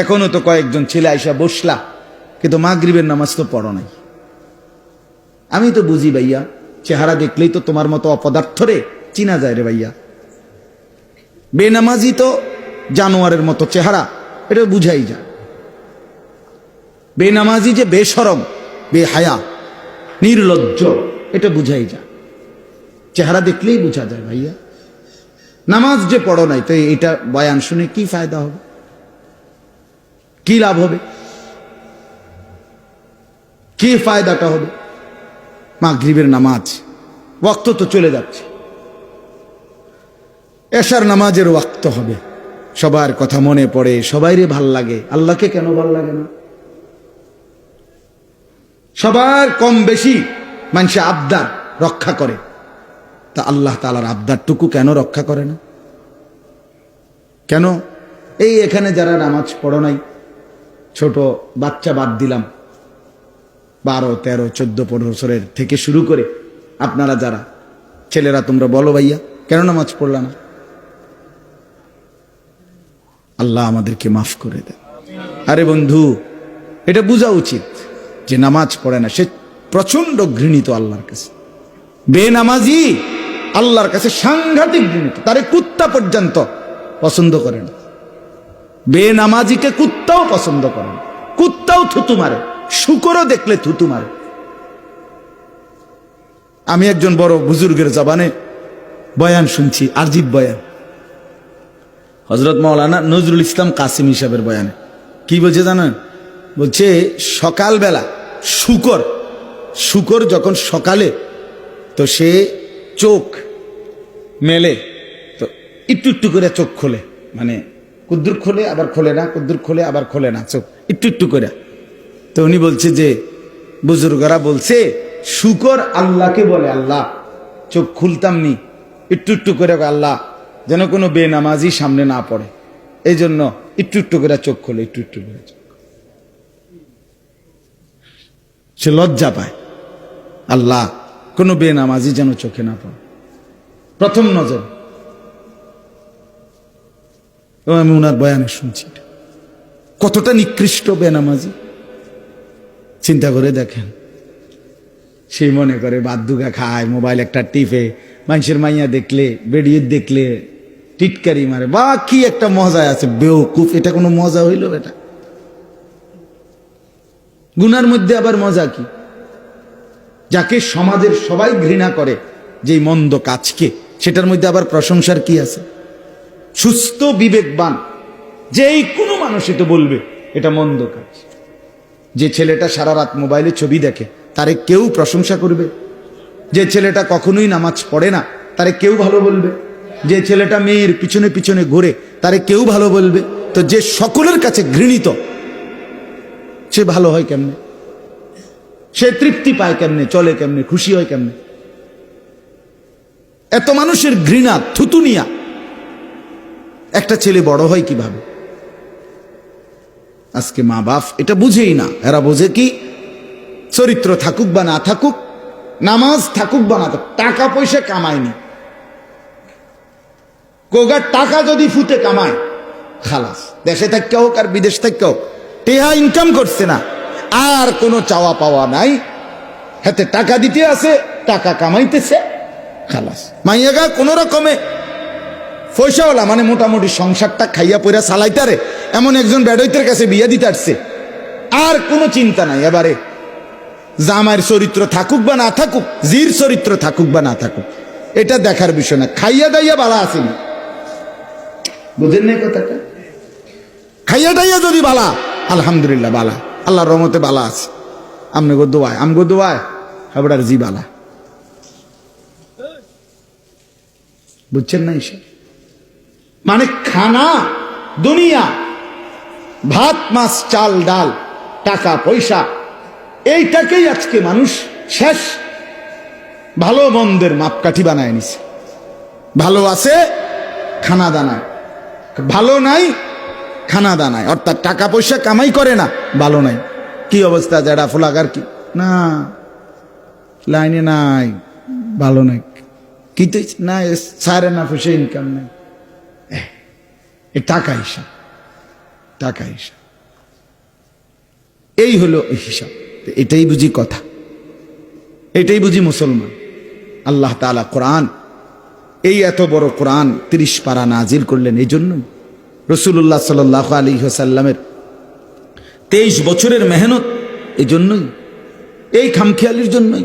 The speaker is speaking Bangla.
এখনো তো কয়েকজন ছেলে আইসা বসলা, কিন্তু মাগরিবের নামাজ তো পড়ো নাই। আমি তো বুঝি ভাইয়া, চেহারা দেখলেই তো তোমার মতো অপদার্থ রে চিনা যায় রে ভাইয়া। বেনামাজি তো জানোয়ারের মতো চেহারা, এটা বুঝাই যায়। বেনামাজি যে বেশরম, বেহায়া, নির্লজ্জ, এটা বুঝাই যায়। চেহারা দেখলেই বোঝা যায় ভাইয়া। নামাজ যে পড়ো নাই, তো এটা বয়ান শুনে কি ফায়দা হবে, কি লাভ হবে, কি ফায়দাটা হবে? মাগরিবের নামাজ ওয়াক্ত তো চলে যাচ্ছে, এশার নামাজের ওয়াক্ত হবে। সবার কথা মনে পড়ে, সবাইরে ভাল লাগে, আল্লাহকে কেন ভাল লাগে না? সবার কম বেশি মানুষে আবদার রক্ষা করে, তা আল্লাহ তাআলার আবদারটুকু কেন রক্ষা করে না? কেন? এই এখানে যারা নামাজ পড়ো নাই, ছোট বাচ্চা বাদ দিলাম, 12, 13, 14, 15 বছরের থেকে শুরু করে আপনারা যারা ছেলেরা, তোমরা বলো ভাইয়া কেন নামাজ পড়লা না? আল্লাহ আমাদেরকে মাফ করে দেন। আরে বন্ধু, এটা বোঝা উচিত যে নামাজ পড়ে না সে প্রচন্ড ঘৃণিত আল্লাহর কাছে। বেনামাজি আল্লাহর কাছে সাংঘাতিক ঘৃণিত, তারে কুত্তা পর্যন্ত পছন্দ করে না। বেনামাজিকে কুত্তাও পছন্দ করে না, কুত্তাও থুতু মারে, শুকরও দেখলে থুতু মারে। আমি একজন বড় বুজুর্গের জবানে বয়ান শুনছি, আরজিব বয়ান, হযরত মাওলানা নজরুল ইসলাম কাসিম সাহেবের বয়ানে। কি বলছে জানেন? বলছে সকালবেলা শুকর যখন সকালে, তো সে চোখ মেলে, তো একটু একটু করে চোখ খোলে, মানে কুদ্দুর খোলে আবার খোলে না, কুদ্দুর খোলে আবার খোলে না, চোখ একটু একটু করে। তো উনি বলছে যে বুজুর্গরা বলছে শুকর আল্লাহকে বলে, আল্লাহ চোখ খুলতাম নি, একটু একটু করে আল্লাহ যেন কোনো বেনামাজি সামনে না পড়ে, এই জন্য একটু একটু করে চোখ খোলে, একটু একটু করে চোখ। সে লজ্জা পায়, আল্লাহ কোনো বেনামাজি যেন চোখে না পড়ে প্রথম নজর। আমি উনার বয়ানে শুনছি, কতটা নিকৃষ্ট বেনামাজি চিন্তা করে দেখেন। সেই মনে করে বাদুগা খায়, মোবাইল একটা টিপে, মানুষের মাইয়া দেখলে, বেডিয়ে দেখলে টিটকারি মারে, বা কি একটা মজায় আছে। বেওকুফ, এটা কোনো মজা হইল? এটা গুনার মধ্যে আবার মজা কি? যাকে সমাজের সবাই ঘৃণা করে, যেই মন্দ কাজকে, সেটার মধ্যে আবার প্রশংসার কি আছে? সুস্থ বিবেকবান যেই কোনো মানুষই তো বলবে এটা মন্দ কাজ। যে ছেলেটা সারা রাত মোবাইলে ছবি দেখে, তারে কেউ প্রশংসা করবে? যে ছেলেটা কখনোই নামাজ পড়ে না, তারে কেউ ভালো বলবে? যে ছেলেটা মেয়ের পিছনে পিছনে ঘুরে, তারে কেউ ভালো বলবে? তো যে সকলের কাছে ঘৃণিত, সে ভালো হয় কেমনে? সে তৃপ্তি পায় কেমনে? চলে কেমনে? খুশি হয় কেমনে? এত মানুষের ঘৃণা, থুতুনিয়া একটা ছেলে বড় হয় কিভাবে? আজকে মা বাপ এটা বুঝেই না। এরা বোঝে কি, চরিত্র থাকুক বা না থাকুক, নামাজ থাকুক বা না থাকুক, টাকা পয়সা কামায়নি, কোগার টাকা যদি ফুটে কামায় খালাস, দেশে থাকতে হোক আর বিদেশ থাকতে হোক, টেহা ইনকাম করছে না, আর কোনো চাওয়া পাওয়া নাই, হাতে টাকা দিতে আছে, টাকা কামাইতেছে, খালাস। মাইয়াগা কোন রকমে পয়সাওয়ালা, মানে মোটামুটি সংসারটা খাইয়া পয়রা চালাইতারে এমন একজন বেডইতের কাছে বিয়ে দিতে আসছে, আর কোনো চিন্তা নাই। এবারে জামাইয়ের চরিত্র থাকুক বা না থাকুক, জির চরিত্র থাকুক বা না থাকুক, এটা দেখার বিষয় না। খাইয়া দাইয়া বালা আসেনি, বুঝেন নাই কথাটা? খাইয়া দাইয়া যদি বালা, আলহামদুলিল্লাহ বালা, আল্লাহর রহমতে বালা আছে। আমগো দোয়ায় হাবড়ার জি বালা, বুঝছেন না? এসে মানে খানা, দুনিয়া, ভাত মাছ চাল ডাল, টাকা পয়সা, এইটাকেই আজকে মানুষ শেষ ভালো মন্দের মাপকাঠি বানায় নিছে। ভালো আছে খানা দানায়, ভালো নাই খানা দানায়, অর্থাৎ টাকা পয়সা কামাই করে না, ভালো নাই। কি অবস্থা? যারা ফুলাগার কি না, লাইনে নাই, ভালো নাই, কি তো না, সারে না পয়সা ইনকাম নাই, টাকা হিসাব, টাকা হিসাব। এই হলো হিসাব। এটাই বুঝি কথা, এটাই বুঝি মুসলমান। আল্লাহ তাআলা কোরআন, এই এত বড় কোরআন 30 পারা নাজিল করলেন এই জন্যই। রাসূলুল্লাহ সাল্লাল্লাহু আলাইহি ওয়াসাল্লামের 23 বছরের মেহনত এই জন্যই, এই খামখেয়ালির জন্যই।